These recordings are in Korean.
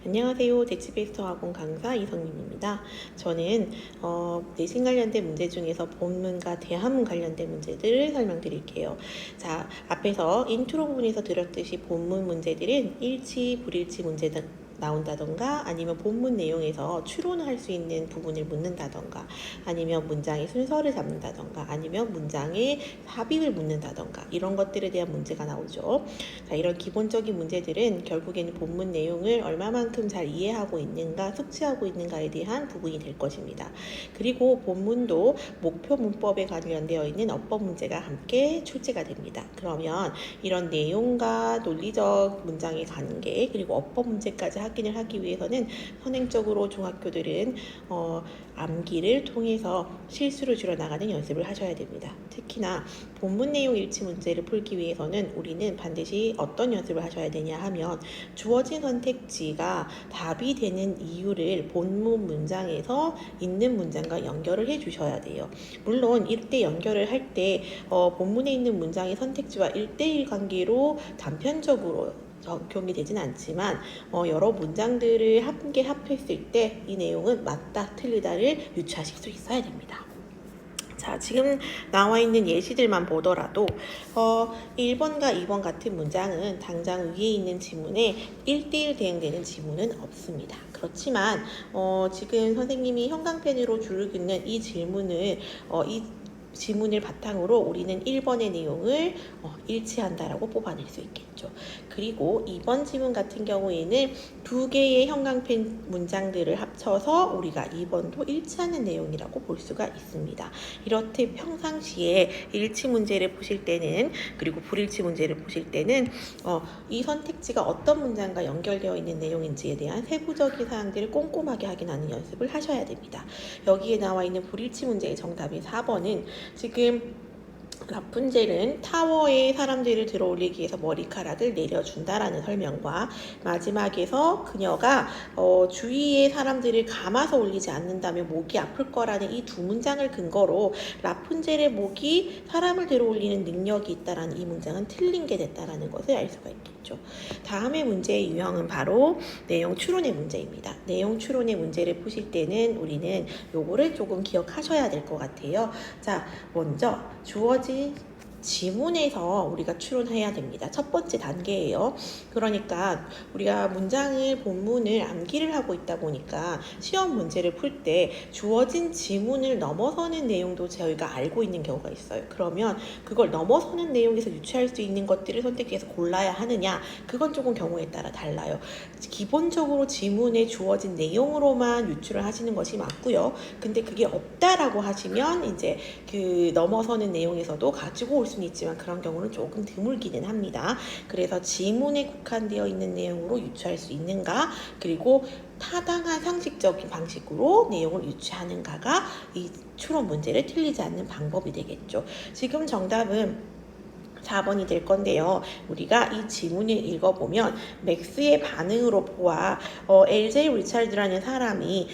안녕하세요. 대치베스트 학원 강사 이성님입니다. 저는 내신 관련된 문제 중에서 본문과 대화문 관련된 문제들을 설명드릴게요. 자, 앞에서 인트로 부분에서 들었듯이 본문 문제들은 일치, 불일치 문제들 나온다던가 아니면 본문 내용에서 추론을 할 수 있는 부분을 묻는다던가 아니면 문장의 순서를 잡는다던가 아니면 문장의 삽입을 묻는다던가 이런 것들에 대한 문제가 나오죠. 자, 이런 기본적인 문제들은 결국에는 본문 내용을 얼마만큼 잘 이해하고 있는가, 숙지하고 있는가에 대한 부분이 될 것입니다. 그리고 본문도 목표 문법에 관련되어 있는 어법 문제가 함께 출제가 됩니다. 그러면 이런 내용과 논리적 문장의 관계 그리고 어법 문제까지 확인을 하기 위해서는 선행적으로 중학교들은 암기를 통해서 실수를 줄여나가는 연습을 하셔야 됩니다. 특히나 본문 내용 일치 문제를 풀기 위해서는 우리는 반드시 어떤 연습을 하셔야 되냐 하면 주어진 선택지가 답이 되는 이유를 본문 문장에서 있는 문장과 연결을 해 주셔야 돼요. 물론 이때 연결을 할 때 본문에 있는 문장의 선택지와 1대1 관계로 단편적으로 적용이 되진 않지만 여러 문장들을 함께 합했을 때 이 내용은 맞다, 틀리다를 유추하실 수 있어야 됩니다. 자, 지금 나와 있는 예시들만 보더라도 1번과 2번 같은 문장은 당장 위에 있는 지문에 1대1 대응되는 지문은 없습니다. 그렇지만 지금 선생님이 형광펜으로 줄을 긋는 이 질문을 이 지문을 바탕으로 우리는 1번의 내용을 일치한다라고 뽑아낼 수 있겠죠. 그리고 2번 지문 같은 경우에는 두 개의 형광펜 문장들을 합쳐서 우리가 2번도 일치하는 내용이라고 볼 수가 있습니다. 이렇듯 평상시에 일치 문제를 보실 때는 그리고 불일치 문제를 보실 때는 이 선택지가 어떤 문장과 연결되어 있는 내용인지에 대한 세부적인 사항들을 꼼꼼하게 확인하는 연습을 하셔야 됩니다. 여기에 나와 있는 불일치 문제의 정답인 4번은 지금 라푼젤은 타워에 사람들을 들어올리기 위해서 머리카락을 내려준다라는 설명과 마지막에서 그녀가 주위에 사람들을 감아서 올리지 않는다면 목이 아플 거라는 이 두 문장을 근거로 라푼젤의 목이 사람을 들어올리는 능력이 있다라는 이 문장은 틀린 게 됐다라는 것을 알 수가 있겠죠. 다음의 문제의 유형은 바로 내용 추론의 문제입니다. 내용 추론의 문제를 푸실 때는 우리는 요거를 조금 기억하셔야 될 것 같아요. 자, 먼저 주어진 지문에서 우리가 추론해야 됩니다. 첫 번째 단계예요. 그러니까 우리가 본문을 암기를 하고 있다 보니까 시험 문제를 풀 때 주어진 지문을 넘어서는 내용도 저희가 알고 있는 경우가 있어요. 그러면 그걸 넘어서는 내용에서 유추할 수 있는 것들을 선택해서 골라야 하느냐, 그건 조금 경우에 따라 달라요. 기본적으로 지문에 주어진 내용으로만 유추를 하시는 것이 맞고요. 근데 그게 없다라고 하시면 이제 그 넘어서는 내용에서도 가지고 올 수는 있지만 그런 경우는 조금 드물기는 합니다. 그래서 지문에 국한되어 있는 내용으로 유추할 수 있는가, 그리고 타당한 상식적인 방식으로 내용을 유추하는가가 이 추론 문제를 틀리지 않는 방법이 되겠죠. 지금 정답은 4번이 될 건데요. 우리가 이 지문을 읽어보면 맥스의 반응으로 보아 LJ 리차드라는 사람이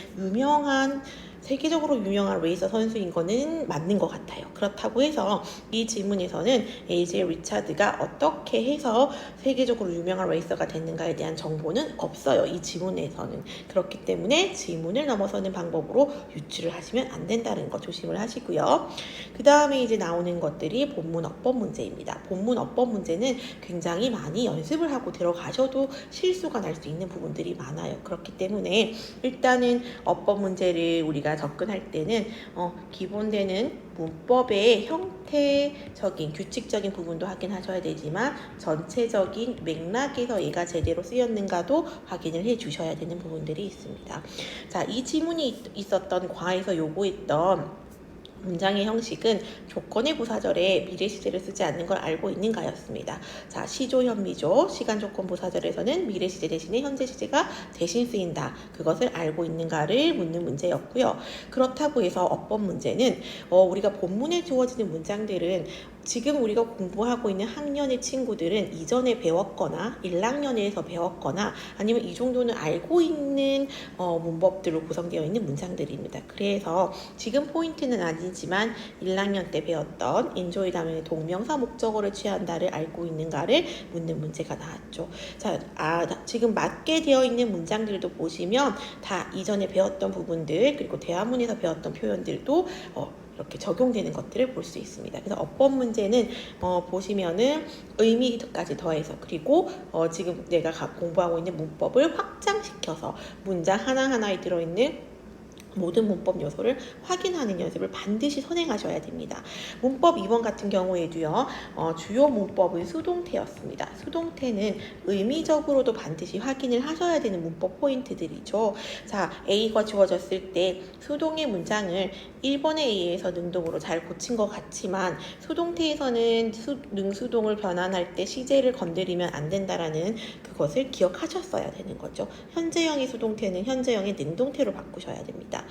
세계적으로 유명한 레이서 선수인 거는 맞는 것 같아요. 그렇다고 해서 이 지문에서는 LJ 리차드가 어떻게 해서 세계적으로 유명한 레이서가 됐는가에 대한 정보는 없어요. 이 지문에서는. 그렇기 때문에 지문을 넘어서는 방법으로 유추를 하시면 안 된다는 거 조심을 하시고요. 그 다음에 이제 나오는 것들이 본문 어법 문제입니다. 본문 어법 문제는 굉장히 많이 연습을 하고 들어가셔도 실수가 날 수 있는 부분들이 많아요. 그렇기 때문에 일단은 어법 문제를 우리가 접근할 때는 기본되는 문법의 형태적인 규칙적인 부분도 확인하셔야 되지만 전체적인 맥락에서 얘가 제대로 쓰였는가도 확인을 해 주셔야 되는 부분들이 있습니다. 자, 이 지문이 있었던 과에서 요구했던 문장의 형식은 조건의 부사절에 미래 시제를 쓰지 않는 걸 알고 있는가였습니다. 자, 시조, 현미조, 시간 조건 부사절에서는 미래 시제 대신에 현재 시제가 대신 쓰인다. 그것을 알고 있는가를 묻는 문제였고요. 그렇다고 해서 어법 문제는 우리가 본문에 주어지는 문장들은 지금 우리가 공부하고 있는 학년의 친구들은 이전에 배웠거나 1학년에서 배웠거나 아니면 이 정도는 알고 있는 문법들로 구성되어 있는 문장들입니다. 그래서 지금 포인트는 아니지만 1학년 때 배웠던 enjoy 다음에 동명사 목적어를 취한다를 알고 있는가를 묻는 문제가 나왔죠. 자, 지금 맞게 되어 있는 문장들도 보시면 다 이전에 배웠던 부분들 그리고 대화문에서 배웠던 표현들도 이렇게 적용되는 것들을 볼 수 있습니다. 그래서 어법 문제는 보시면은 의미까지 더해서 그리고 지금 내가 공부하고 있는 문법을 확장시켜서 문장 하나하나에 들어있는 모든 문법 요소를 확인하는 연습을 반드시 선행하셔야 됩니다. 문법 2번 같은 경우에도요. 주요 문법은 수동태였습니다. 수동태는 의미적으로도 반드시 확인을 하셔야 되는 문법 포인트들이죠. 자, A가 주어졌을 때 수동의 문장을 1번의 A에서 능동으로 잘 고친 것 같지만 수동태에서는 능수동을 변환할 때 시제를 건드리면 안 된다라는 그것을 기억하셨어야 되는 거죠. 현재형의 수동태는 현재형의 능동태로 바꾸셔야 됩니다.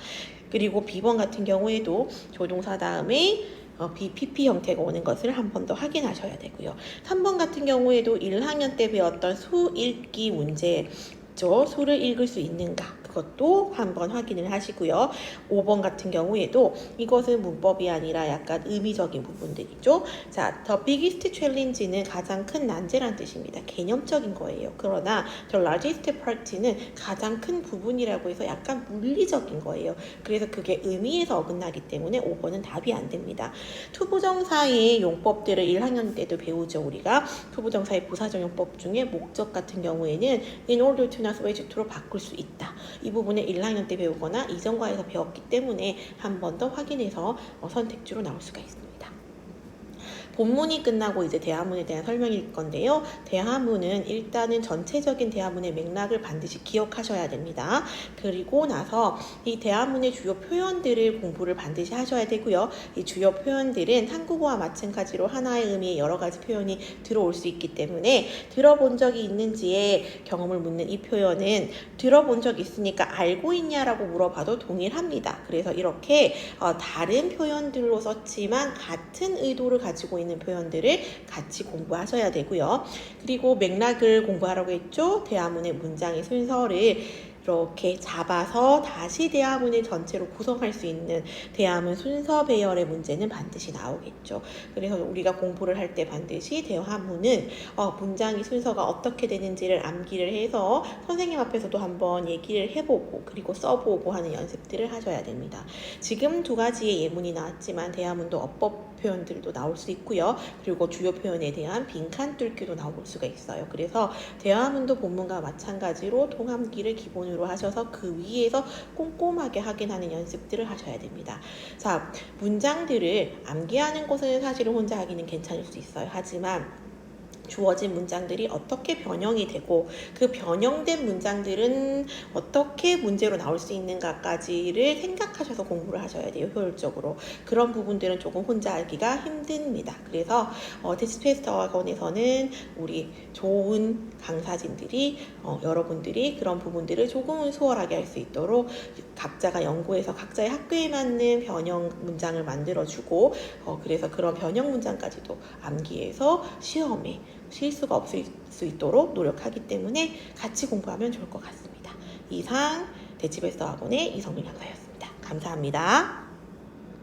그리고 B번 같은 경우에도 조동사 다음에 BPP 형태가 오는 것을 한 번 더 확인하셔야 되고요. 3번 같은 경우에도 1학년 때 배웠던 수 읽기 문제 수를 읽을 수 있는가 그것도 한번 확인을 하시고요. 5번 같은 경우에도 이것은 문법이 아니라 약간 의미적인 부분들이죠. 자, the biggest challenge는 가장 큰 난제란 뜻입니다. 개념적인 거예요. 그러나 the largest part는 가장 큰 부분이라고 해서 약간 물리적인 거예요. 그래서 그게 의미에서 어긋나기 때문에 5번은 답이 안 됩니다. 투부정사의 용법들을 1학년 때도 배우죠. 우리가 투부정사의 부사적 용법 중에 목적 같은 경우에는 in order to나 swage to로 바꿀 수 있다. 이 부분을 1학년 때 배우거나 이전과에서 배웠기 때문에 한 번 더 확인해서 선택지로 나올 수가 있습니다. 본문이 끝나고 이제 대화문에 대한 설명일 건데요. 대화문은 일단은 전체적인 대화문의 맥락을 반드시 기억하셔야 됩니다. 그리고 나서 이 대화문의 주요 표현들을 공부를 반드시 하셔야 되고요. 이 주요 표현들은 한국어와 마찬가지로 하나의 의미의 여러 가지 표현이 들어올 수 있기 때문에 들어본 적이 있는지에 경험을 묻는 이 표현은 들어본 적 있으니까 알고 있냐라고 물어봐도 동일합니다. 그래서 이렇게 다른 표현들로 썼지만 같은 의도를 가지고 있는 표현들을 같이 공부하셔야 되고요. 그리고 맥락을 공부하라고 했죠. 대화문의 문장의 순서를 이렇게 잡아서 다시 대화문을 전체로 구성할 수 있는 대화문 순서 배열의 문제는 반드시 나오겠죠. 그래서 우리가 공부를 할 때 반드시 대화문은 문장의 순서가 어떻게 되는지를 암기를 해서 선생님 앞에서도 한번 얘기를 해보고 그리고 써보고 하는 연습들을 하셔야 됩니다. 지금 두 가지의 예문이 나왔지만 대화문도 어법 표현들도 나올 수 있고요. 그리고 주요 표현에 대한 빈칸 뚫기도 나올 수가 있어요. 그래서 대화문도 본문과 마찬가지로 통함기를 기본으로 하셔서 그 위에서 꼼꼼하게 확인하는 연습들을 하셔야 됩니다. 자, 문장들을 암기하는 것은 사실은 혼자 하기는 괜찮을 수 있어요. 하지만 주어진 문장들이 어떻게 변형이 되고 그 변형된 문장들은 어떻게 문제로 나올 수 있는가까지를 생각하셔서 공부를 하셔야 돼요. 효율적으로. 그런 부분들은 조금 혼자 알기가 힘듭니다. 그래서 대치페스트 학원에서는 우리 좋은 강사진들이 여러분들이 그런 부분들을 조금은 수월하게 할 수 있도록 각자가 연구해서 각자의 학교에 맞는 변형 문장을 만들어주고 그래서 그런 변형 문장까지도 암기해서 시험에 실수가 없을 수 있도록 노력하기 때문에 같이 공부하면 좋을 것 같습니다. 이상 대치베스트 학원의 이성민 강사였습니다. 감사합니다.